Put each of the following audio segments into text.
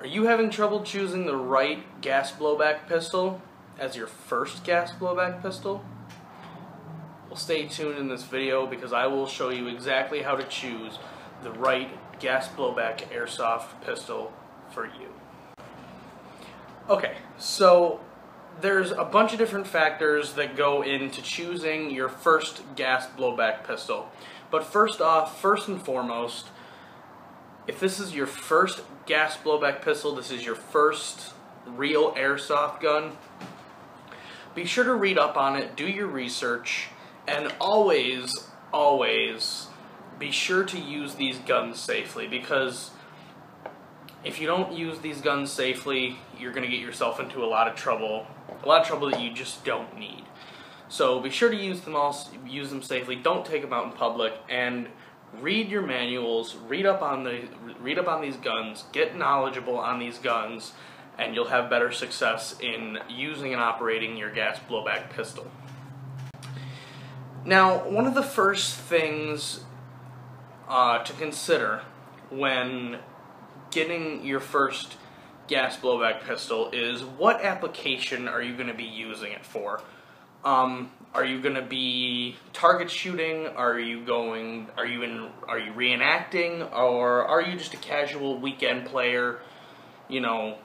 Are you having trouble choosing the right gas blowback pistol as your first gas blowback pistol? Well, stay tuned in this video because I will show you exactly how to choose the right gas blowback airsoft pistol for you. Okay, so there's a bunch of different factors that go into choosing your first gas blowback pistol. But first and foremost, if this is your first gas blowback pistol, this is your first real airsoft gun, be sure to read up on it, do your research, and always be sure to use these guns safely, because if you don't use these guns safely, you're going to get yourself into a lot of trouble that you just don't need. So be sure to use them safely. Don't take them out in public, and read your manuals, read up on these guns, get knowledgeable on these guns, and you'll have better success in using and operating your gas blowback pistol. Now, one of the first things to consider when getting your first gas blowback pistol is what application are you going to be using it for? Are you going to be target shooting? Are you reenacting? Or are you just a casual weekend player, you know,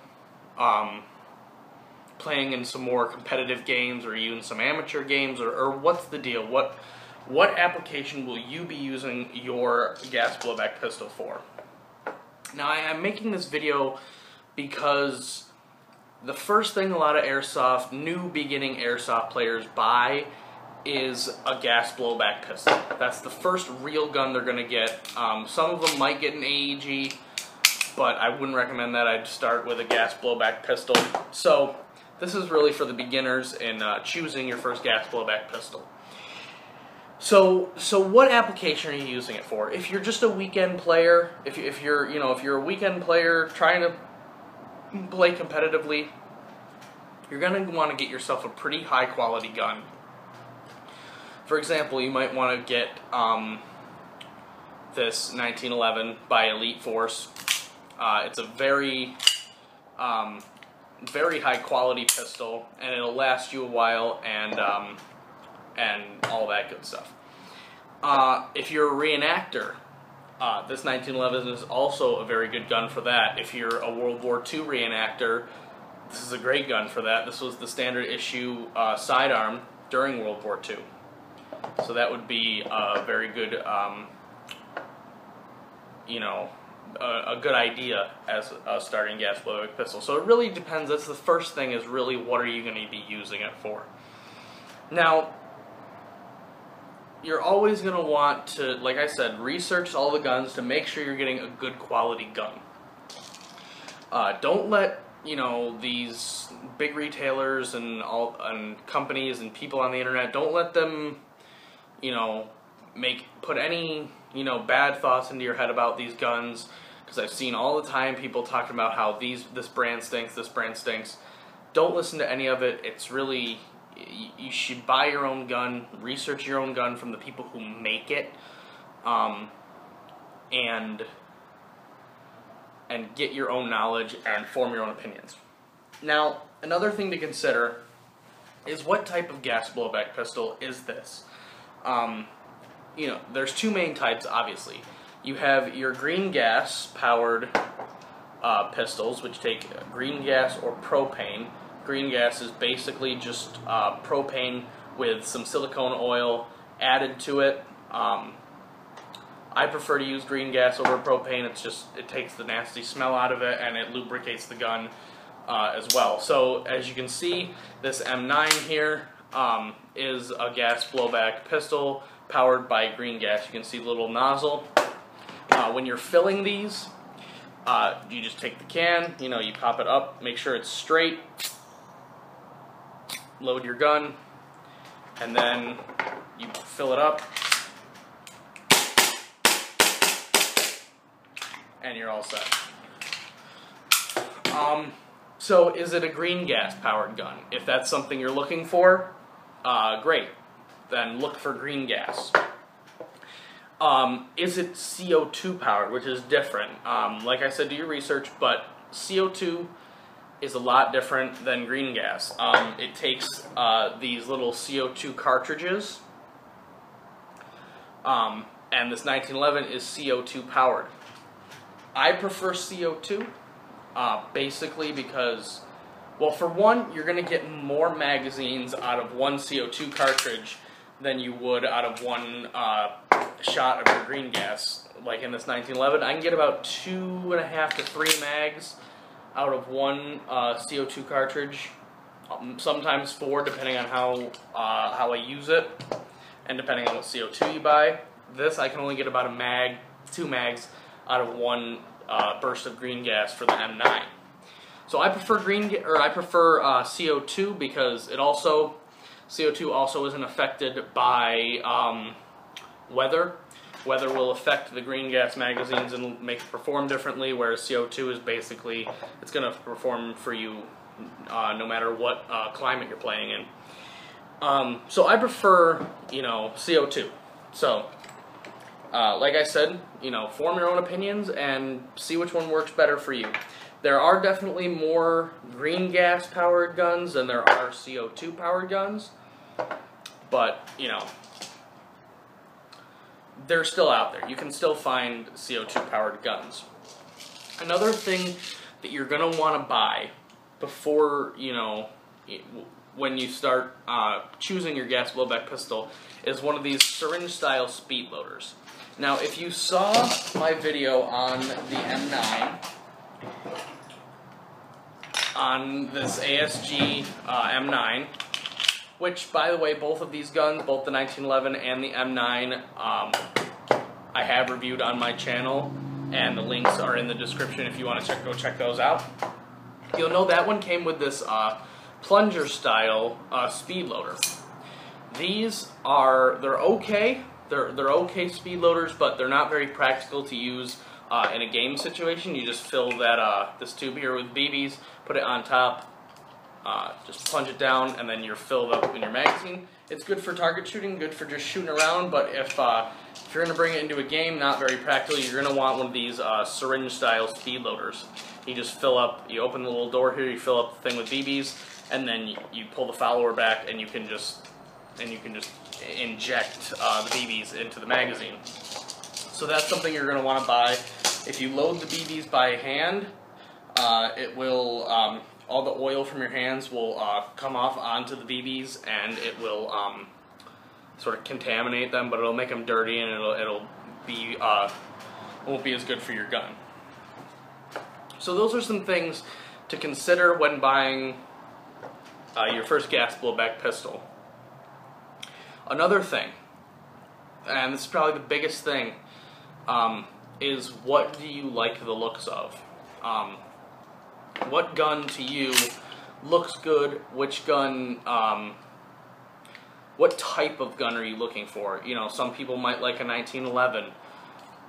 playing in some more competitive games? Or are you in some amateur games? Or what's the deal? What application will you be using your gas blowback pistol for? Now, I'm making this video because the first thing a lot of new beginning airsoft players buy is a gas blowback pistol. That's the first real gun they're going to get. Some of them might get an AEG, but I wouldn't recommend that. I'd start with a gas blowback pistol. So this is really for the beginners in choosing your first gas blowback pistol. So what application are you using it for? If you're just a weekend player, if you're a weekend player trying to play competitively, you're going to want to get yourself a pretty high quality gun. For example, you might want to get this 1911 by Elite Force. It's a very high quality pistol, and it'll last you a while, and all that good stuff. If you're a reenactor, this 1911 is also a very good gun for that. If you're a World War II reenactor, this is a great gun for that. This was the standard issue sidearm during World War II. So that would be a very good, a good idea as a starting gas blowback pistol. So it really depends. That's the first thing, is really what are you going to be using it for. Now, you're always going to want to, like I said, research all the guns to make sure you're getting a good quality gun. Don't let these big retailers and companies and people on the internet, don't let them put any bad thoughts into your head about these guns, because I've seen all the time people talking about how this brand stinks, this brand stinks. Don't listen to any of it. It's really, you should buy your own gun, research your own gun from the people who make it, and get your own knowledge and form your own opinions. Now, another thing to consider is what type of gas blowback pistol is this? There's two main types, obviously. You have your green gas powered pistols, which take green gas or propane. Green gas is basically just propane with some silicone oil added to it. I prefer to use green gas over propane. It takes the nasty smell out of it, and it lubricates the gun as well. So as you can see, this M9 here is a gas blowback pistol powered by green gas. You can see the little nozzle. When you're filling these, you just take the can, you pop it up, make sure it's straight, load your gun, and then you fill it up, and you're all set. So is it a green gas powered gun? If that's something you're looking for, great. Then look for green gas. Is it CO2 powered, which is different? Like I said, do your research, but CO2 is a lot different than green gas. It takes these little CO2 cartridges, and this 1911 is CO2 powered. I prefer CO2, basically because, well, for one, you're going to get more magazines out of one CO2 cartridge than you would out of one shot of your green gas. Like in this 1911, I can get about 2.5 to 3 mags out of one CO2 cartridge, sometimes 4, depending on how I use it, and depending on what CO2 you buy. This, I can only get about a mag, 2 mags out of one burst of green gas for the M9. So I prefer CO2 because CO2 also isn't affected by weather. Weather will affect the green gas magazines and make it perform differently, whereas CO2 is basically, it's going to perform for you no matter what climate you're playing in. So I prefer, CO2. So, like I said, form your own opinions and see which one works better for you. There are definitely more green gas powered guns than there are CO2 powered guns, but, they're still out there. You can still find CO2 powered guns. Another thing that you're going to want to buy before, when you start choosing your gas blowback pistol is one of these syringe style speed loaders. Now, if you saw my video on the M9, on this ASG M9, which, by the way, both of these guns, both the 1911 and the M9, I have reviewed on my channel, and the links are in the description if you want to go check those out. You'll know that one came with this plunger style speed loader. These they're okay. They're okay speed loaders, but they're not very practical to use in a game situation. You just fill that this tube here with BBs, put it on top, just plunge it down, and then you're filled up in your magazine. It's good for target shooting, good for just shooting around, but if you're going to bring it into a game, not very practical. You're going to want one of these syringe style speed loaders. You just fill up, you open the little door here, you fill up the thing with BBs, and then you pull the follower back, and you can just inject the BBs into the magazine. So that's something you're going to want to buy. If you load the BBs by hand, it will all the oil from your hands will come off onto the BBs, and it will sort of contaminate them, but it'll make them dirty, and it'll be won't be as good for your gun. So those are some things to consider when buying your first gas blowback pistol. Another thing, and this is probably the biggest thing, is what do you like the looks of? What gun to you looks good? Which gun, what type of gun are you looking for? Some people might like a 1911.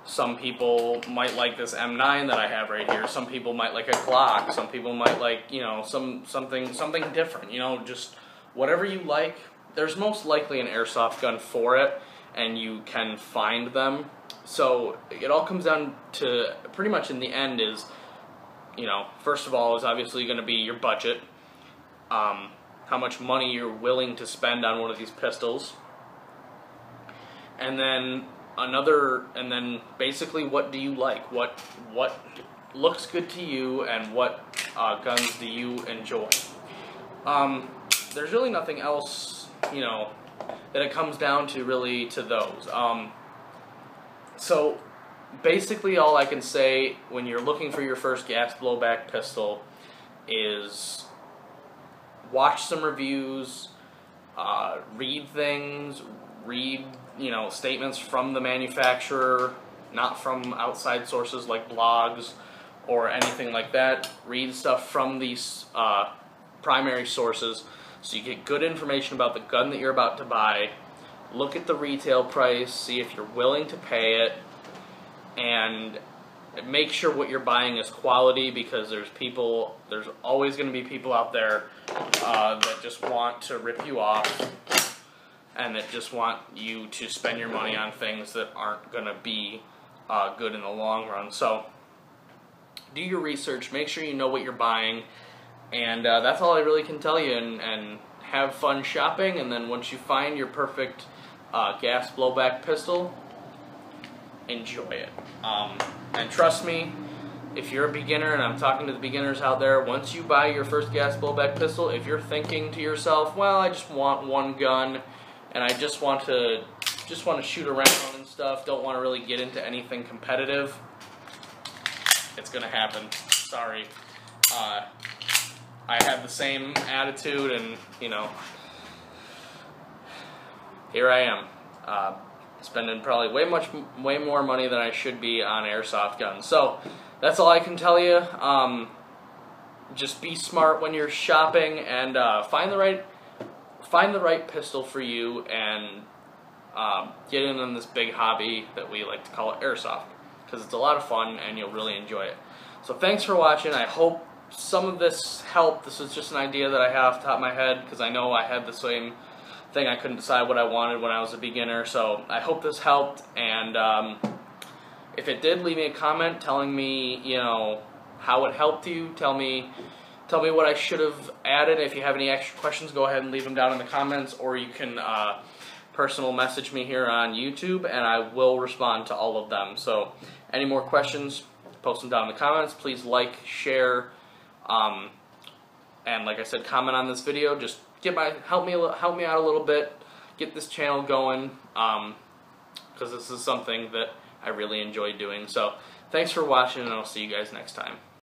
Some people might like this M9 that I have right here. Some people might like a Glock. Some people might like, something different. Just whatever you like. There's most likely an airsoft gun for it, and you can find them. So it all comes down to, pretty much in the end is, first of all is obviously going to be your budget, how much money you're willing to spend on one of these pistols, and then basically what do you like, what looks good to you, and what guns do you enjoy. There's really nothing else, that it comes down to really to those. So basically all I can say when you're looking for your first gas blowback pistol is watch some reviews, read things, read statements from the manufacturer, not from outside sources like blogs or anything like that. Read stuff from these primary sources so you get good information about the gun that you're about to buy. Look at the retail price, see if you're willing to pay it, and make sure what you're buying is quality, because there's always going to be people out there that just want to rip you off and that just want you to spend your money on things that aren't going to be good in the long run. So do your research, make sure you know what you're buying, and that's all I really can tell you, and have fun shopping, and then once you find your perfect gas blowback pistol, enjoy it. And trust me, if you're a beginner, and I'm talking to the beginners out there, once you buy your first gas blowback pistol, if you're thinking to yourself, well, I just want one gun, and I just want to shoot around and stuff, don't want to really get into anything competitive, it's gonna happen. Sorry. I had the same attitude, and you know, here I am, spending probably way more money than I should be on airsoft guns. So that's all I can tell you. Just be smart when you're shopping, and find the right pistol for you, and get in on this big hobby that we like to call airsoft, because it's a lot of fun and you'll really enjoy it. So thanks for watching. I hope some of this helped. This was just an idea that I had off the top of my head, because I know I had the same thing. I couldn't decide what I wanted when I was a beginner. So I hope this helped, and if it did, leave me a comment telling me, you know, how it helped you. Tell me what I should have added. If you have any extra questions, go ahead and leave them down in the comments, or you can personal message me here on YouTube, and I will respond to all of them. So any more questions, post them down in the comments. Please like, share, and like I said, comment on this video. Just help me out a little bit, get this channel going, because this is something that I really enjoy doing. So thanks for watching, and I'll see you guys next time.